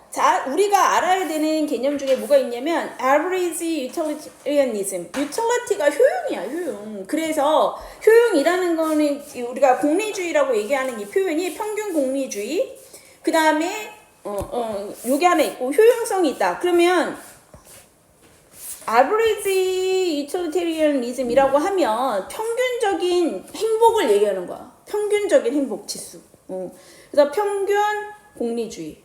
자, 우리가 알아야 되는 개념 중에 뭐가 있냐면 average utilitarianism. utility가 효용이야, 효용. 그래서 효용이라는 거는 우리가 공리주의라고 얘기하는 이 표현이 평균 공리주의. 그 다음에 요게 하나 있고 효용성이 있다. 그러면 average utilitarianism이라고 하면 평균적인 행복을 얘기하는 거야. 평균적인 행복 지수. 그래서 평균 공리주의.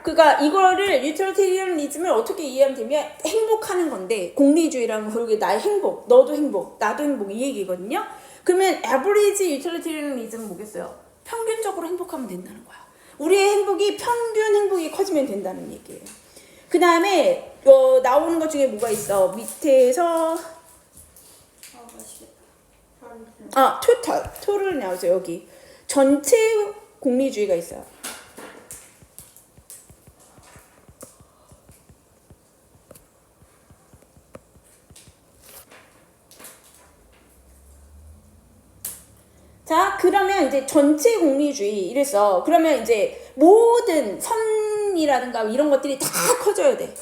그러니까 이거를 유틸리테리언리즘을 어떻게 이해하면 되면 행복하는 건데 공리주의라는 건 결국에 나의 행복, 너도 행복, 나도 행복 이 얘기거든요. 그러면 average utilitarianism은 뭐겠어요? 평균적으로 행복하면 된다는 거야. 우리의 행복이 평균 행복이 커지면 된다는 얘기예요. 그 다음에 나오는 것 중에 뭐가 있어? 밑에서 토탈 나오죠. 여기 전체 공리주의가 있어요. 자, 그러면 이제 전체 공리주의 이랬어. 그러면 이제 모든 선이라든가 이런 것들이 다 커져야 돼.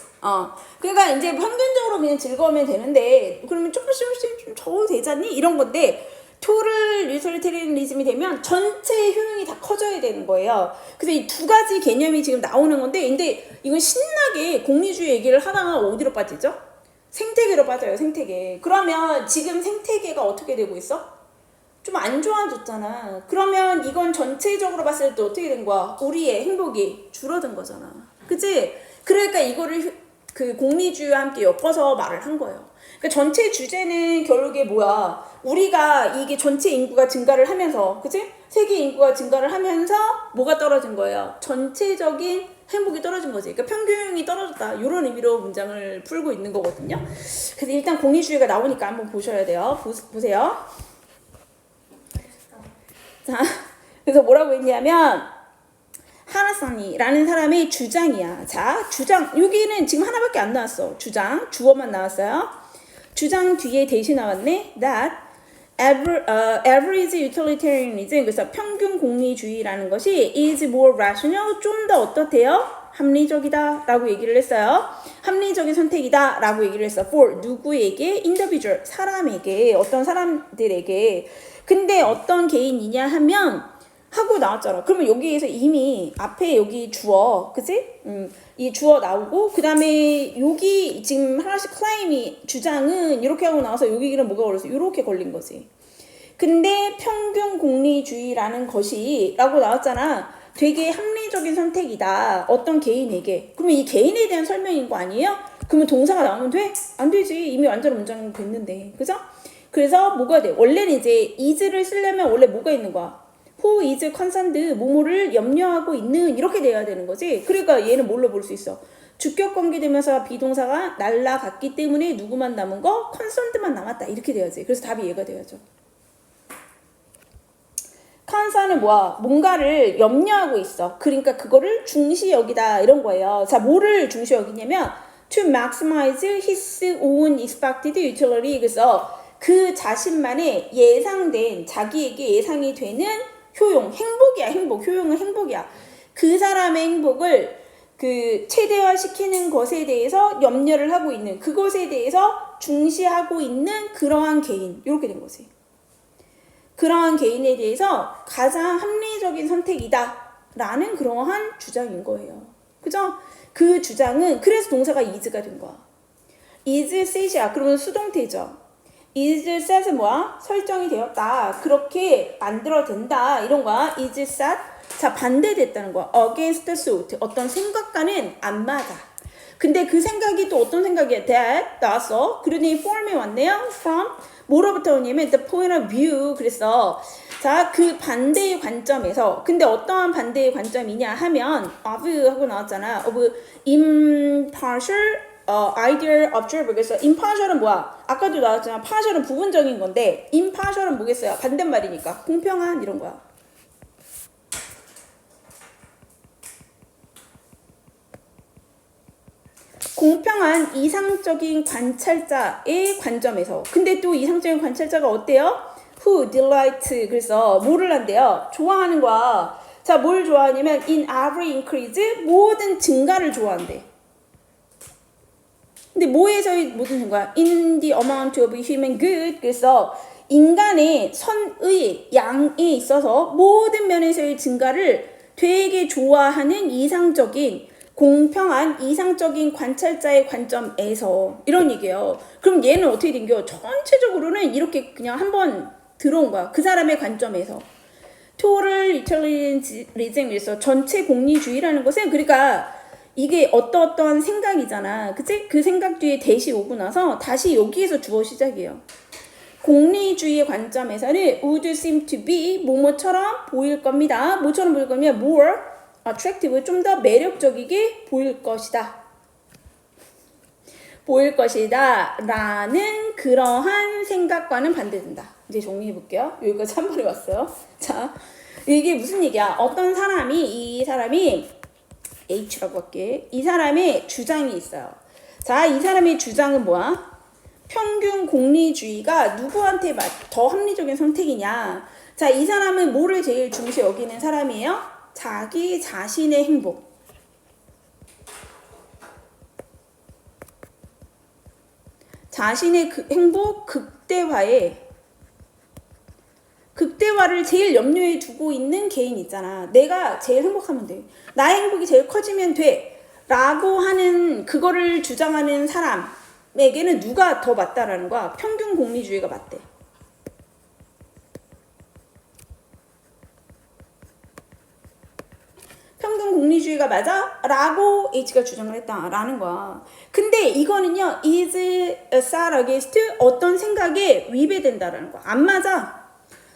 그러니까 이제 평균적으로 그냥 즐거우면 되는데 그러면 조금씩 좀 적어도 되잖니? 이런 건데 토를 유틸리테리언리즘이 되면 전체 효용이 다 커져야 되는 거예요. 그래서 이 두 가지 개념이 지금 나오는 건데 근데 이건 신나게 공리주의 얘기를 하다가 어디로 빠지죠? 생태계로 빠져요. 생태계. 그러면 지금 생태계가 어떻게 되고 있어? 좀 안 좋아졌잖아. 그러면 이건 전체적으로 봤을 때 어떻게 된 거야? 우리의 행복이 줄어든 거잖아. 그치? 그러니까 이거를 그 공리주의와 함께 엮어서 말을 한 거예요. 그러니까 전체 주제는 결국에 뭐야? 우리가 이게 전체 인구가 증가를 하면서, 그치? 세계 인구가 증가를 하면서 뭐가 떨어진 거예요? 전체적인 행복이 떨어진 거지. 그러니까 평균이 떨어졌다. 이런 의미로 문장을 풀고 있는 거거든요. 그래서 일단 공리주의가 나오니까 한번 보셔야 돼요. 보세요. 자, 그래서 뭐라고 했냐면 하나상이라는 사람의 주장이야. 자, 주장 여기는 지금 하나밖에 안 나왔어. 주장 주어만 나왔어요. 주장 뒤에 대시 나왔네. That average utilitarianism 그래서 평균 공리주의라는 것이 is more rational 좀 더 어떻대요? 합리적이다 라고 얘기를 했어요. 합리적인 선택이다 라고 얘기를 했어. For 누구에게? individual 사람에게 어떤 사람들에게. 근데 어떤 개인이냐 하면 하고 나왔잖아. 그러면 여기에서 이미 앞에 여기 주어, 그치? 이 주어 나오고 그 다음에 여기 지금 하나씩 클레임이 주장은 이렇게 하고 나와서 여기는 뭐가 걸렸어? 이렇게 걸린 거지. 근데 평균 공리주의라는 것이 라고 나왔잖아. 되게 합리적인 선택이다. 어떤 개인에게. 그러면 이 개인에 대한 설명인 거 아니에요? 그러면 동사가 나오면 돼? 안 되지. 이미 완전 문장 됐는데. 그죠? 그래서 뭐가 돼? 원래는 이제 is를 쓰려면 원래 뭐가 있는 거야? who is concerned, 뭐뭐를 염려하고 있는 이렇게 돼야 되는 거지. 그러니까 얘는 뭘로 볼 수 있어? 주격 관계되면서 비동사가 날라갔기 때문에 누구만 남은 거? concerned만 남았다. 이렇게 돼야지. 그래서 답이 얘가 돼야죠. concern은 뭐야? 뭔가를 염려하고 있어. 그러니까 그거를 중시 여기다 이런 거예요. 자, 뭐를 중시 여기냐면 to maximize his own expected utility. 그래서 그 자신만의 예상된 자기에게 예상이 되는 효용, 행복이야. 행복, 효용은 행복이야. 그 사람의 행복을 그 최대화시키는 것에 대해서 염려를 하고 있는 그것에 대해서 중시하고 있는 그러한 개인 이렇게 된 거지. 그러한 개인에 대해서 가장 합리적인 선택이다 라는 그러한 주장인 거예요. 그죠? 그 주장은 그래서 동사가 is가 된 거야. is set이야. 그러면 수동태죠. is set은 뭐야? 설정이 되었다. 그렇게 만들어진다. 이런 거야. is set. 자, 반대됐다는 거야. against suit. 어떤 생각과는 안 맞아. 근데 그 생각이 또 어떤 생각이야? that 나왔어. 그러니 form이 왔네요. from. 뭐로부터 오냐면 the point of view. 그래서 자, 그 반대의 관점에서 근데 어떠한 반대의 관점이냐 하면 of 하고 나왔잖아. of impartial ideal observer. 그래서 impartial은 뭐야? 아까도 나왔잖아. partial은 부분적인 건데 impartial은 뭐겠어요? 반대말이니까 공평한 이런 거야. 공평한 이상적인 관찰자의 관점에서. 근데 또 이상적인 관찰자가 어때요? Who delight. 그래서 뭐를 한대요? 좋아하는 거야. 자, 뭘 좋아하냐면 in every increase 모든 증가를 좋아한대. 근데 뭐에서의 모든 증가? in the amount of human good. 그래서 인간의 선의 양에 있어서 모든 면에서의 증가를 되게 좋아하는 이상적인 공평한 이상적인 관찰자의 관점에서 이런 얘기예요. 그럼 얘는 어떻게 된겨? 전체적으로는 이렇게 그냥 한번 들어온 거야. 그 사람의 관점에서. Total utilitarianism에서 전체 공리주의라는 것은 그러니까 이게 어떠한 생각이잖아. 그치? 그 생각 뒤에 대시 오고 나서 다시 여기에서 주어 시작이에요. 공리주의의 관점에서는 would seem to be 뭐뭐처럼 보일 겁니다. 뭐처럼 보일 거냐? more attractive, 좀 더 매력적이게 보일 것이다. 보일 것이다 라는 그러한 생각과는 반대된다. 이제 정리해 볼게요. 여기까지 한 번에 왔어요. 자, 이게 무슨 얘기야? 어떤 사람이 이 사람이 H라고 할게. 이 사람의 주장이 있어요. 자, 이 사람의 주장은 뭐야? 평균 공리주의가 누구한테 더 합리적인 선택이냐? 자, 이 사람은 뭐를 제일 중시 여기는 사람이에요? 자기 자신의 행복. 자신의 행복 극대화를 제일 염려에 두고 있는 개인 있잖아. 내가 제일 행복하면 돼. 나의 행복이 제일 커지면 돼. 라고 하는 그거를 주장하는 사람에게는 누가 더 맞다라는 거야? 평균 공리주의가 맞대. 평균 공리주의가 맞아? 라고 H가 주장을 했다라는 거야. 근데 이거는요, is aside against 어떤 생각에 위배된다라는 거야. 안 맞아.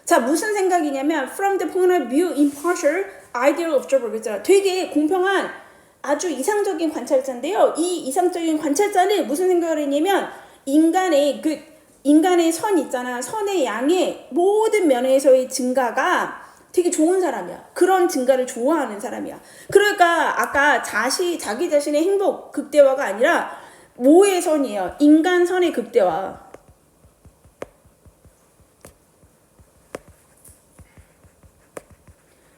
자, 무슨 생각이냐면 from the point of view impartial ideal observer 그랬잖아. 되게 공평한 아주 이상적인 관찰자인데요. 이 이상적인 관찰자는 무슨 생각을 했냐면 인간의 선 있잖아. 선의 양의 모든 면에서의 증가가 되게 좋은 사람이야. 그런 증가를 좋아하는 사람이야. 그러니까 아까 자기 자신의 행복 극대화가 아니라 뭐의 선이에요? 인간 선의 극대화.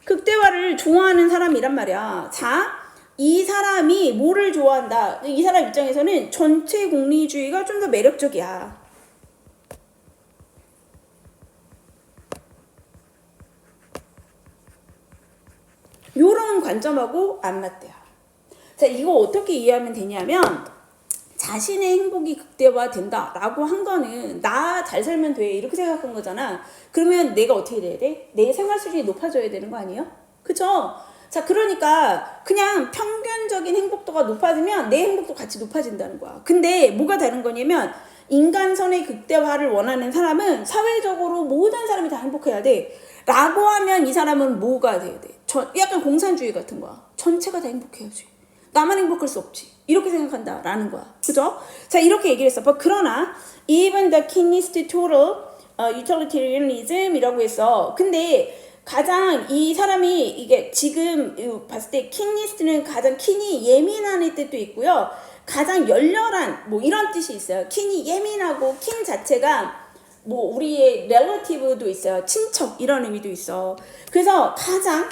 극대화를 좋아하는 사람이란 말이야. 자, 이 사람이 뭐를 좋아한다? 이 사람 입장에서는 전체 공리주의가 좀 더 매력적이야. 요런 관점하고 안 맞대요. 자, 이거 어떻게 이해하면 되냐면 자신의 행복이 극대화된다라고 한 거는 나 잘 살면 돼 이렇게 생각한 거잖아. 그러면 내가 어떻게 돼야 돼? 내 생활 수준이 높아져야 되는 거 아니에요? 그쵸? 자, 그러니까 그냥 평균적인 행복도가 높아지면 내 행복도 같이 높아진다는 거야. 근데 뭐가 다른 거냐면 인간선의 극대화를 원하는 사람은 사회적으로 모든 사람이 다 행복해야 돼 라고 하면 이 사람은 뭐가 돼야 돼? 약간 공산주의 같은 거야. 전체가 다 행복해야지. 나만 행복할 수 없지. 이렇게 생각한다라는 거야. 그죠? 자, 이렇게 얘기를 했어. 그러나 even the keenest total utilitarianism이라고 했어. 근데 가장 이 사람이 이게 지금 봤을 때 keenest는 가장 keen이 예민한 뜻도 있고요. 가장 열렬한 뭐 이런 뜻이 있어요. keen이 예민하고 keen 자체가 뭐 우리의 relative도 있어요. 친척 이런 의미도 있어. 그래서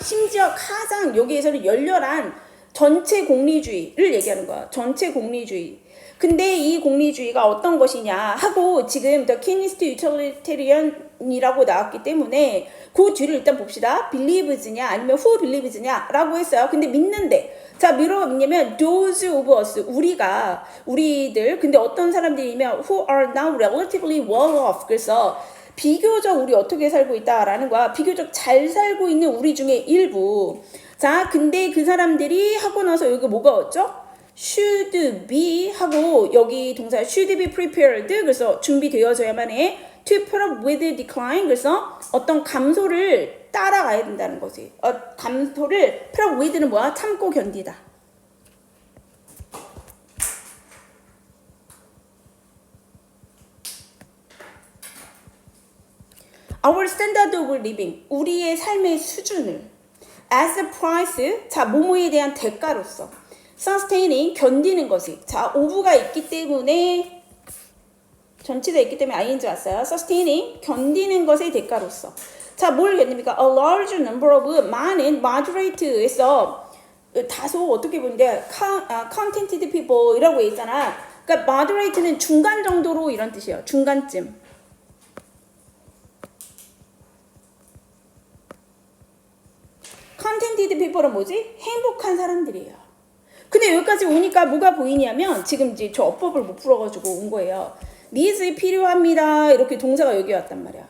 심지어 가장 여기에서는 열렬한 전체 공리주의를 얘기하는 거야. 전체 공리주의. 근데 이 공리주의가 어떤 것이냐 하고 지금 The Keenest Utilitarian이라고 나왔기 때문에 그 뒤를 일단 봅시다. Believes냐 아니면 Who Believes냐 라고 했어요. 근데 믿는데 자, 뭐라고 믿냐면 those of us, 우리들. 근데 어떤 사람들이면 who are now relatively well off. 그래서 비교적 우리 어떻게 살고 있다라는 거야. 비교적 잘 살고 있는 우리 중에 일부. 자, 근데 그 사람들이 하고 나서 여기 뭐가 왔죠? should be 하고 여기 동사 should be prepared. 그래서 준비되어져야만 해. to put up with decline. 그래서 어떤 감소를 따라가야 된다는 거지. 감소를 put up with는 뭐야? 참고 견디다. Our standard of living. 우리의 삶의 수준을 as a price. 자, 뭐뭐에 대한 대가로서 sustaining. 견디는 것이. 자, of가 있기 때문에 전치가 있기 때문에 ing 왔어요. sustaining. 견디는 것의 대가로서. 자, 뭘 얘기합니까? A large number of 많은 moderate에서 다소 어떻게 보는데 contented people이라고 했잖아. 그러니까 moderate는 중간 정도로 이런 뜻이에요. 중간쯤. contented people은 뭐지? 행복한 사람들이에요. 근데 여기까지 오니까 뭐가 보이냐면 지금 이제 저 어법을 못 풀어가지고 온 거예요. needs 필요합니다. 이렇게 동사가 여기 왔단 말이야.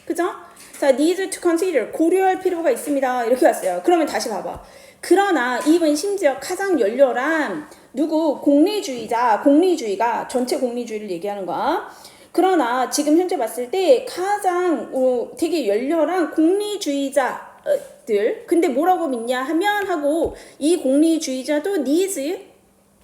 그죠? 자, needs to consider 고려할 필요가 있습니다. 이렇게 왔어요. 그러면 다시 봐봐. 그러나 even 심지어 가장 열렬한 누구 공리주의가 전체 공리주의를 얘기하는 거야. 그러나 지금 현재 봤을 때 가장 되게 열렬한 공리주의자들 근데 뭐라고 믿냐 하면 하고 이 공리주의자도 needs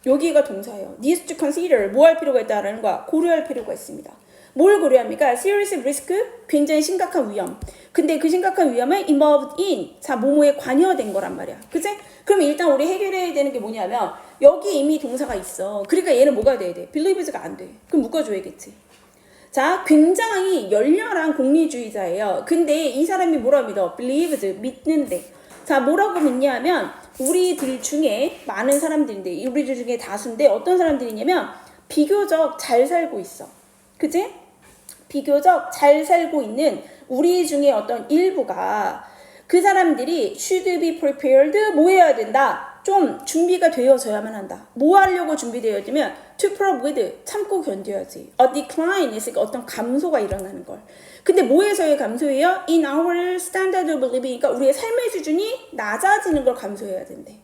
여기가 동사예요. needs to consider 뭐 할 필요가 있다라는 거야. 고려할 필요가 있습니다. 뭘 고려합니까? serious risk 굉장히 심각한 위험. 근데 그 심각한 위험은 involved in 자 뭐뭐에 관여된 거란 말이야. 그치? 그럼 일단 우리 해결해야 되는 게 뭐냐면 여기 이미 동사가 있어. 그러니까 얘는 뭐가 돼야 돼? believes가 안 돼. 그럼 묶어줘야겠지. 자, 굉장히 열렬한 공리주의자예요. 근데 이 사람이 뭐라 믿어? believes 믿는데. 자, 뭐라고 믿냐 하면 우리들 중에 많은 사람들인데 우리들 중에 다수인데 어떤 사람들이냐면 비교적 잘 살고 있어. 그치? 비교적 잘 살고 있는 우리 중에 어떤 일부가 그 사람들이 should be prepared 뭐 해야 된다? 좀 준비가 되어져야만 한다. 뭐 하려고 준비되어지면 to provide 참고 견뎌야지. A decline 있으니까 어떤 감소가 일어나는 걸. 근데 뭐에서의 감소예요? In our standard of living 그러니까 우리의 삶의 수준이 낮아지는 걸 감소해야 된대.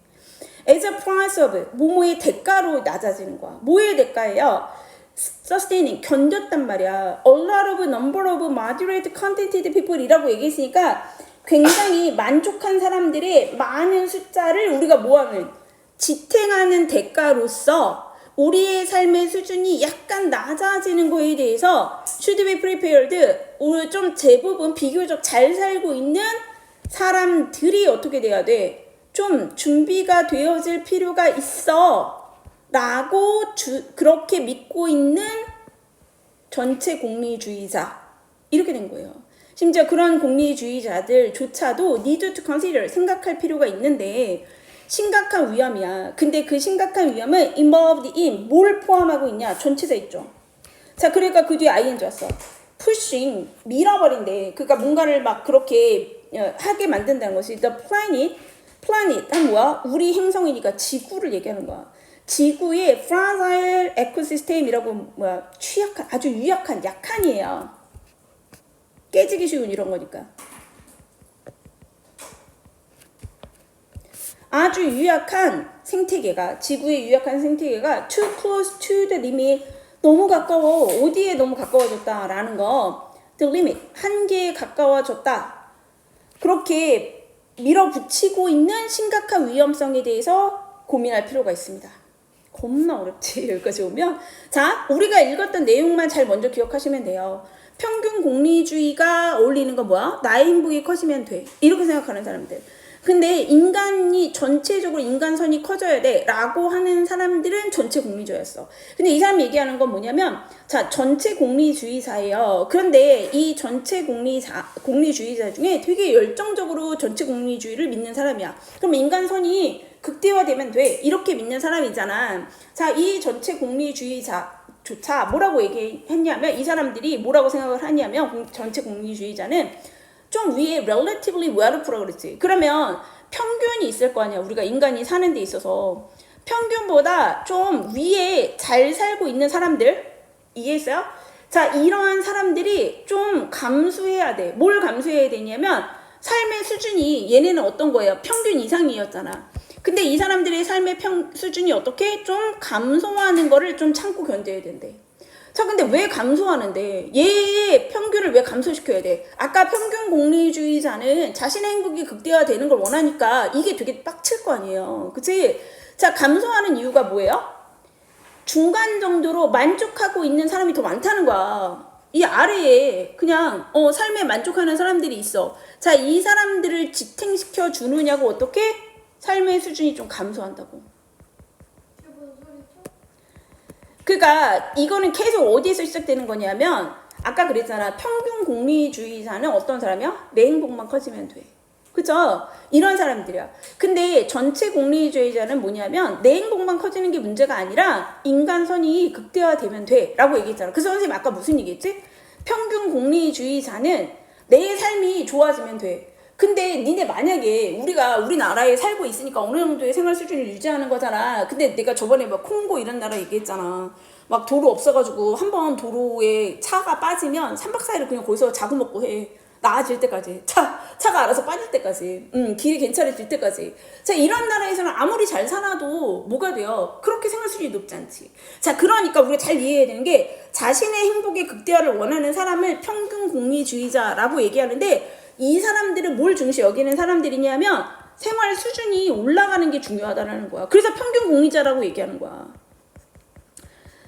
As a price of 뭐뭐의 대가로 낮아지는 거야. 뭐의 대가예요? sustaining 견뎠단 말이야. A lot of number of moderate contented people이라고 얘기했으니까 굉장히 만족한 사람들의 많은 숫자를 우리가 뭐하는 지탱하는 대가로서 우리의 삶의 수준이 약간 낮아지는 거에 대해서 should be prepared 오늘 좀 제부분 비교적 잘 살고 있는 사람들이 어떻게 돼야 돼? 좀 준비가 되어질 필요가 있어 라고 그렇게 믿고 있는 전체 공리주의자 이렇게 된 거예요. 심지어 그런 공리주의자들조차도 need to consider 생각할 필요가 있는데 심각한 위험이야. 근데 그 심각한 위험은 involved in 뭘 포함하고 있냐? 전체자 있죠. 자, 그러니까 그 뒤에 ing 왔어. pushing 밀어버린대. 그러니까 뭔가를 막 그렇게 하게 만든다는 것이 the planet 한 뭐야? 우리 행성이니까 지구를 얘기하는 거야. 지구의 fragile ecosystem이라고 뭐야? 취약한 아주 유약한 약한이에요. 깨지기 쉬운 이런 거니까. 아주 유약한 생태계가 지구의 유약한 생태계가 too close to the limit 너무 가까워. 어디에 너무 가까워졌다라는 거. the limit 한계에 가까워졌다. 그렇게 밀어붙이고 있는 심각한 위험성에 대해서 고민할 필요가 있습니다. 겁나 어렵지 여기까지 오면. 자, 우리가 읽었던 내용만 잘 먼저 기억하시면 돼요. 평균 공리주의가 어울리는 건 뭐야? 나의 행복이 커지면 돼. 이렇게 생각하는 사람들. 근데 인간이 전체적으로 인간선이 커져야 돼 라고 하는 사람들은 전체 공리주의였어. 근데 이 사람이 얘기하는 건 뭐냐면 자 전체 공리주의자예요. 그런데 이 전체 공리주의자 중에 되게 열정적으로 전체 공리주의를 믿는 사람이야. 그럼 인간선이 극대화되면 돼 이렇게 믿는 사람이잖아. 자, 이 전체 공리주의자조차 뭐라고 얘기했냐면 이 사람들이 뭐라고 생각을 하냐면 전체 공리주의자는 좀 위에 relatively well-off라고 그랬지. 그러면 평균이 있을 거 아니야. 우리가 인간이 사는 데 있어서 평균보다 좀 위에 잘 살고 있는 사람들 이해했어요? 자, 이러한 사람들이 좀 감수해야 돼. 뭘 감수해야 되냐면 삶의 수준이 얘네는 어떤 거예요? 평균 이상이었잖아. 근데 이 사람들의 삶의 수준이 어떻게 좀 감소하는 거를 좀 참고 견뎌야 된대. 자, 근데 왜 감소하는데? 얘의 평균을 왜 감소시켜야 돼? 아까 평균 공리주의자는 자신의 행복이 극대화되는 걸 원하니까 이게 되게 빡칠 거 아니에요. 그치? 자, 감소하는 이유가 뭐예요? 중간 정도로 만족하고 있는 사람이 더 많다는 거야. 이 아래에 그냥 삶에 만족하는 사람들이 있어. 자, 이 사람들을 지탱시켜 주느냐고 어떻게? 삶의 수준이 좀 감소한다고. 그러니까 이거는 계속 어디에서 시작되는 거냐면 아까 그랬잖아. 평균 공리주의자는 어떤 사람이야? 내 행복만 커지면 돼. 그죠? 이런 사람들이야. 근데 전체 공리주의자는 뭐냐면 내 행복만 커지는 게 문제가 아니라 인간선이 극대화되면 돼 라고 얘기했잖아. 그래서 선생님 아까 무슨 얘기했지? 평균 공리주의자는 내 삶이 좋아지면 돼. 근데 니네 만약에 우리나라에 살고 있으니까 어느 정도의 생활 수준을 유지하는 거잖아. 근데 내가 저번에 막 콩고 이런 나라 얘기했잖아. 막 도로 없어가지고 한번 도로에 차가 빠지면 3박 4일을 그냥 거기서 자고 먹고 해. 나아질 때까지. 차가 알아서 빠질 때까지. 길이 괜찮아질 때까지. 자, 이런 나라에서는 아무리 잘 살아도 뭐가 돼요? 그렇게 생활 수준이 높지 않지. 자, 그러니까 우리가 잘 이해해야 되는 게 자신의 행복의 극대화를 원하는 사람을 평균 공리주의자라고 얘기하는데 이 사람들은 뭘 중시 여기는 사람들이냐면 생활 수준이 올라가는 게 중요하다는 거야. 그래서 평균 공리자라고 얘기하는 거야.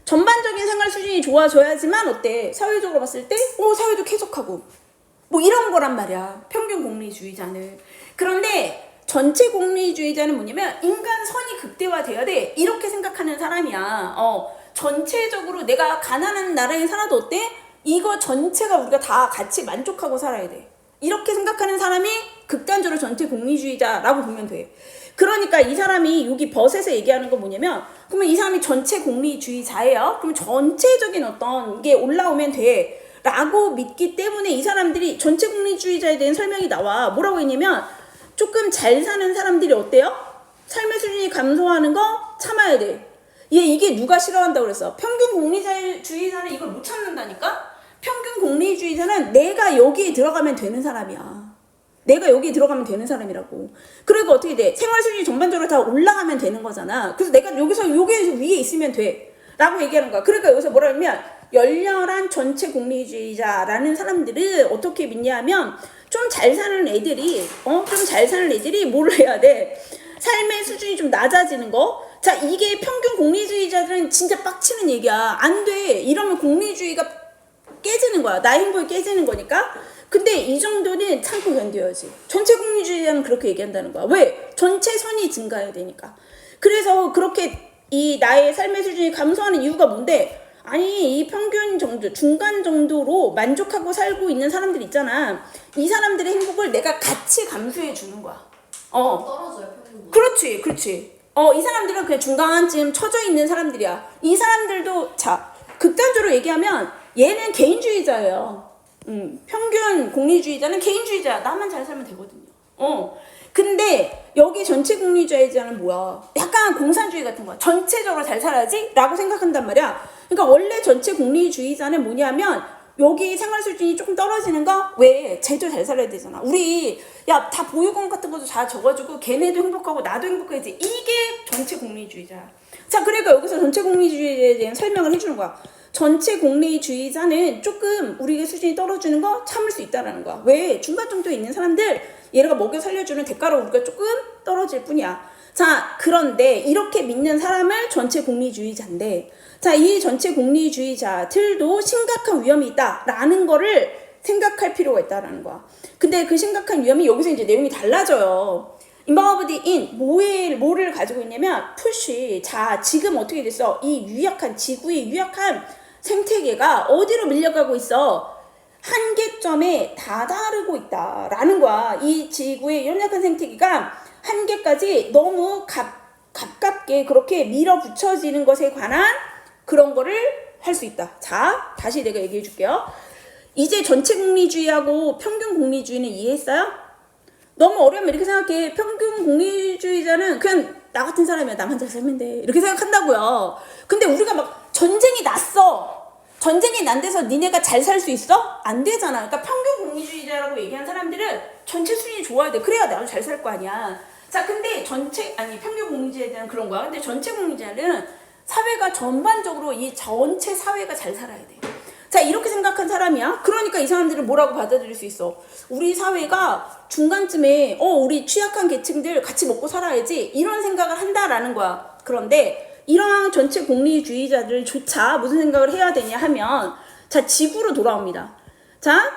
전반적인 생활 수준이 좋아져야지만 어때? 사회적으로 봤을 때 사회도 쾌적하고 뭐 이런 거란 말이야. 평균 공리주의자는. 그런데 전체 공리주의자는 뭐냐면 인간 선이 극대화돼야 돼. 이렇게 생각하는 사람이야. 전체적으로 내가 가난한 나라에 살아도 어때? 이거 전체가 우리가 다 같이 만족하고 살아야 돼. 이렇게 생각하는 사람이 극단적으로 전체 공리주의자라고 보면 돼. 그러니까 이 사람이 여기 벗에서 얘기하는 건 뭐냐면 그러면 이 사람이 전체 공리주의자예요. 그럼 전체적인 어떤 게 올라오면 돼. 라고 믿기 때문에 이 사람들이 전체 공리주의자에 대한 설명이 나와. 뭐라고 했냐면 조금 잘 사는 사람들이 어때요? 삶의 수준이 감소하는 거 참아야 돼. 이게 누가 싫어한다고 그랬어? 평균 공리주의자는 이걸 못 참는다니까? 평균 공리주의자는 내가 여기에 들어가면 되는 사람이야. 내가 여기에 들어가면 되는 사람이라고. 그러니까 어떻게 돼? 생활 수준이 전반적으로 다 올라가면 되는 거잖아. 그래서 내가 여기서 위에 있으면 돼. 라고 얘기하는 거야. 그러니까 여기서 뭐라 하면 열렬한 전체 공리주의자라는 사람들을 어떻게 믿냐 하면 좀 잘 사는 애들이 뭐를 해야 돼? 삶의 수준이 좀 낮아지는 거? 자, 이게 평균 공리주의자들은 진짜 빡치는 얘기야. 안 돼. 이러면 공리주의가 깨지는 거야. 나의 행복이 깨지는 거니까. 근데 이 정도는 참고 견뎌야지. 전체 공리주의자는 그렇게 얘기한다는 거야. 왜? 전체 선이 증가해야 되니까. 그래서 그렇게 이 나의 삶의 수준이 감소하는 이유가 뭔데? 아니, 이 평균 정도, 중간 정도로 만족하고 살고 있는 사람들 있잖아. 이 사람들의 행복을 내가 같이 감수해 주는 거야. 떨어져요, 평균. 그렇지. 이 사람들은 그냥 중간쯤 처져 있는 사람들이야. 이 사람들도, 자, 극단적으로 얘기하면 얘는 개인주의자예요. 평균 공리주의자는 개인주의자야. 나만 잘 살면 되거든요. 근데 여기 전체 공리주의자는 뭐야? 약간 공산주의 같은 거야. 전체적으로 잘 살아야지? 라고 생각한단 말이야. 그러니까 원래 전체 공리주의자는 뭐냐면 여기 생활 수준이 조금 떨어지는 거? 왜? 쟤도 잘 살아야 되잖아. 다 보육원 같은 것도 다 줘가지고 걔네도 행복하고 나도 행복해야지. 이게 전체 공리주의자야. 자, 그러니까 여기서 전체 공리주의에 대한 설명을 해주는 거야. 전체 공리주의자는 조금 우리의 수준이 떨어지는 거 참을 수 있다라는 거야. 왜? 중간 정도에 있는 사람들 얘네가 먹여 살려주는 대가로 우리가 조금 떨어질 뿐이야. 자, 그런데 이렇게 믿는 사람을 전체 공리주의자인데, 자, 이 전체 공리주의자들도 심각한 위험이 있다라는 거를 생각할 필요가 있다라는 거야. 근데 그 심각한 위험이 여기서 이제 내용이 달라져요. involved in 뭐를 가지고 있냐면 push. 자, 지금 어떻게 됐어? 지구의 유약한 생태계가 어디로 밀려가고 있어? 한계점에 다다르고 있다라는 거야. 이 지구의 연약한 생태계가 한계까지 너무 가깝게 그렇게 밀어붙여지는 것에 관한 그런 거를 할 수 있다. 자, 다시 내가 얘기해 줄게요. 이제 전체 공리주의하고 평균 공리주의는 이해했어요? 너무 어려우면 이렇게 생각해. 평균 공리주의자는 그냥 나 같은 사람이야. 나만 잘 살면 돼. 이렇게 생각한다고요. 근데 우리가 막 전쟁이 났어. 전쟁이 난 데서 니네가 잘 살 수 있어? 안 되잖아. 그러니까 평균 공리주의자라고 얘기하는 사람들은 전체 수준이 좋아야 돼. 그래야 나도 잘 살 거 아니야. 자, 근데 평균 공리주의에 대한 그런 거야. 근데 전체 공리주의자는 사회가 전반적으로 이 전체 사회가 잘 살아야 돼. 자, 이렇게 생각한 사람이야. 그러니까 이 사람들을 뭐라고 받아들일 수 있어? 우리 사회가 중간쯤에 우리 취약한 계층들 같이 먹고 살아야지 이런 생각을 한다라는 거야. 그런데 이러한 전체 공리주의자들조차 무슨 생각을 해야 되냐 하면, 자, 지구로 돌아옵니다. 자,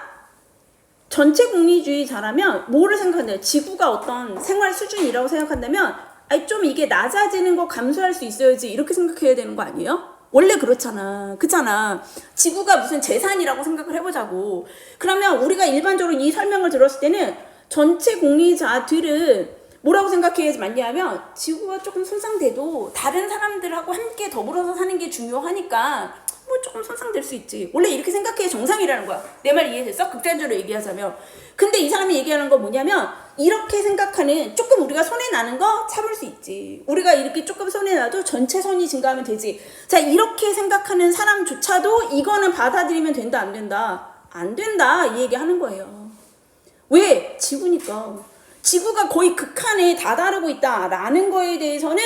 전체 공리주의자라면 뭐를 생각한대요? 지구가 어떤 생활 수준이라고 생각한다면 좀 이게 낮아지는 거 감수할 수 있어야지 이렇게 생각해야 되는 거 아니에요? 원래 그렇잖아. 그렇잖아. 지구가 무슨 재산이라고 생각을 해보자고. 그러면 우리가 일반적으로 이 설명을 들었을 때는 전체 공리자들은 뭐라고 생각해야지 맞냐면 지구가 조금 손상돼도 다른 사람들하고 함께 더불어서 사는 게 중요하니까 뭐 조금 손상될 수 있지. 원래 이렇게 생각해야 정상이라는 거야. 내 말 이해됐어? 극단적으로 얘기하자면. 근데 이 사람이 얘기하는 건 뭐냐면 이렇게 생각하는 조금 우리가 손해나는 거 참을 수 있지. 우리가 이렇게 조금 손해나도 전체 손이 증가하면 되지. 자, 이렇게 생각하는 사람조차도 이거는 받아들이면 된다 안 된다? 안 된다 이 얘기하는 거예요. 왜? 지구니까. 지구가 거의 극한에 다다르고 있다라는 거에 대해서는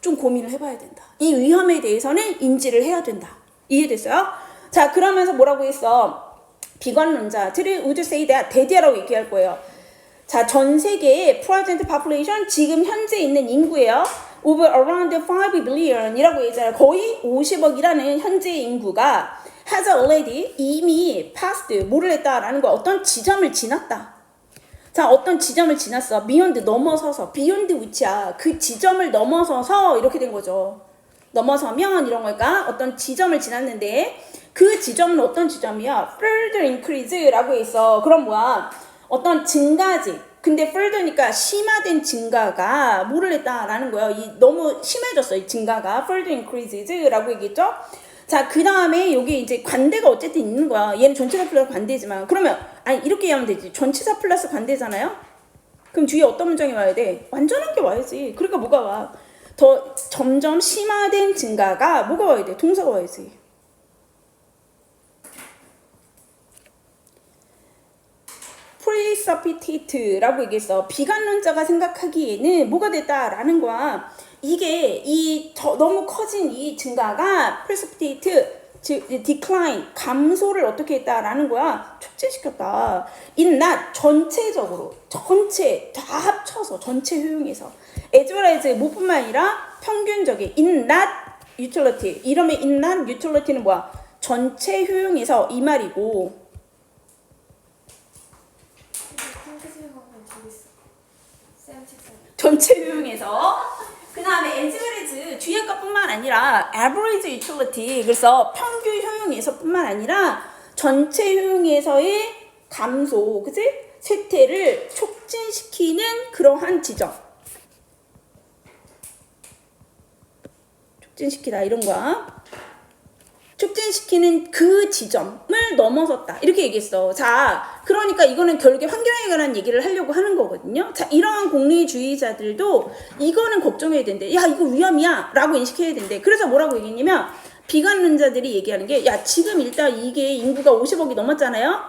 좀 고민을 해봐야 된다. 이 위험에 대해서는 인지를 해야 된다. 이해됐어요? 자, 그러면서 뭐라고 했어? 비관론자들은 would say that 대디아라고 얘기할 거예요. 자, 전 세계의 present population 지금 현재 있는 인구예요. of around 5 billion이라고 얘기하잖아요. 거의 50억이라는 현재 인구가 has already 이미 passed 뭐를 했다라는 거 어떤 지점을 지났다. 자, 어떤 지점을 지났어. beyond 넘어서서 beyond which야. 그 지점을 넘어서서 이렇게 된 거죠. 넘어서면 이런 걸까? 어떤 지점을 지났는데 그 지점은 어떤 지점이야? further increase라고 있어. 그럼 뭐야? 어떤 증가지. 근데 further니까 심화된 증가가 뭐를 했다라는 거예요. 이 너무 심해졌어. 이 증가가 further increases라고 얘기했죠. 자, 그 다음에 여기 이제 관대가 어쨌든 있는 거야. 얘는 전체사 플러스 관대지만 그러면 아니 이렇게 얘기하면 되지. 전체사 플러스 관대잖아요. 그럼 뒤에 어떤 문장이 와야 돼? 완전한 게 와야지. 그러니까 뭐가 와? 더 점점 심화된 증가가 뭐가 와야 돼? 동사가 와야지. precipitate라고 얘기했어. 비관론자가 생각하기에는 뭐가 됐다라는 거야. 이게 너무 커진 이 증가가 precipitate, 즉 decline, 감소를 어떻게 했다라는 거야. 촉진시켰다. in not 전체적으로 전체 다 합쳐서 전체 효용에서 as well as 뭐뿐만 아니라 평균적인 in not utility. 이러면 in not utility는 뭐야? 전체 효용에서 이 말이고. 전체 효용에서 그 다음에 as well as 뒤에 것뿐만 아니라 average utility 그래서 평균 효용에서 뿐만 아니라 전체 효용에서의 감소 그치? 쇠퇴를 촉진시키는 그러한 지점 촉진시키다 이런 거야. 촉진시키는 그 지점을 넘어섰다 이렇게 얘기했어. 자, 그러니까 이거는 결국에 환경에 관한 얘기를 하려고 하는 거거든요. 자, 이러한 공리주의자들도 이거는 걱정해야 된대. 야, 이거 위험이야 라고 인식해야 된대. 그래서 뭐라고 얘기했냐면 비관론자들이 얘기하는 게 야, 지금 일단 이게 인구가 50억이 넘었잖아요.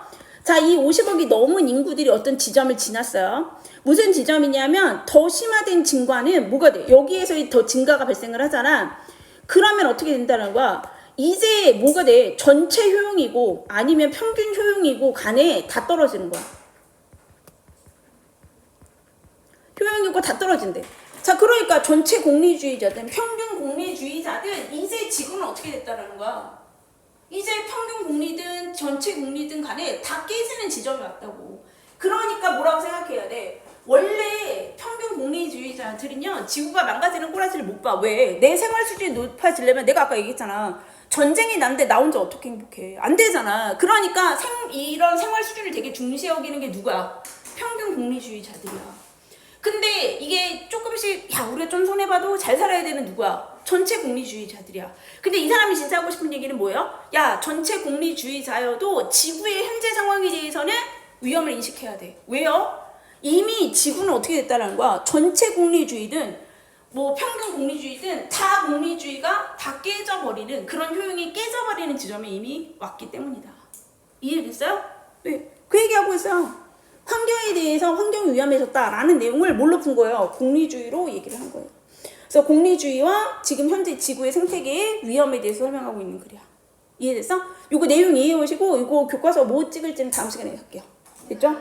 자, 이 50억이 넘은 인구들이 어떤 지점을 지났어요. 무슨 지점이냐면 더 심화된 증가는 뭐가 돼? 여기에서 더 증가가 발생을 하잖아. 그러면 어떻게 된다는 거야? 이제 뭐가 돼? 전체 효용이고 아니면 평균 효용이고 간에 다 떨어지는 거야. 효용이고 다 떨어진대. 자, 그러니까 전체 공리주의자든 평균 공리주의자든 이제 지구는 어떻게 됐다라는 거야. 이제 평균 공리든 전체 공리든 간에 다 깨지는 지점이 왔다고. 그러니까 뭐라고 생각해야 돼? 원래 평균 공리주의자들은요 지구가 망가지는 꼬라지를 못 봐. 왜? 내 생활 수준이 높아지려면 내가 아까 얘기했잖아. 전쟁이 났는데 나 혼자 어떻게 행복해? 안 되잖아. 그러니까 이런 생활 수준을 되게 중시 여기는 게 누구야? 평균 공리주의자들이야. 근데 이게 조금씩 야 우리가 좀 손해봐도 잘 살아야 되는 누구야? 전체 공리주의자들이야. 근데 이 사람이 진짜 하고 싶은 얘기는 뭐예요? 야 전체 공리주의자여도 지구의 현재 상황에 대해서는 위험을 인식해야 돼. 왜요? 이미 지구는 어떻게 됐다는 거야? 전체 공리주의든 뭐 평균 공리주의든 다 공리주의가 다 깨져버리는 그런 효용이 깨져버리는 지점에 이미 왔기 때문이다. 이해됐어요? 네, 그 얘기하고 있어요. 환경에 대해서 환경이 위험해졌다라는 내용을 뭘로 푼 거예요? 공리주의로 얘기를 한 거예요. 그래서 공리주의와 지금 현재 지구의 생태계의 위험에 대해서 설명하고 있는 글이야. 이해됐어? 요거 내용 이해해 오시고 이거 교과서 뭐 찍을지는 다음 시간에 할게요. 됐죠?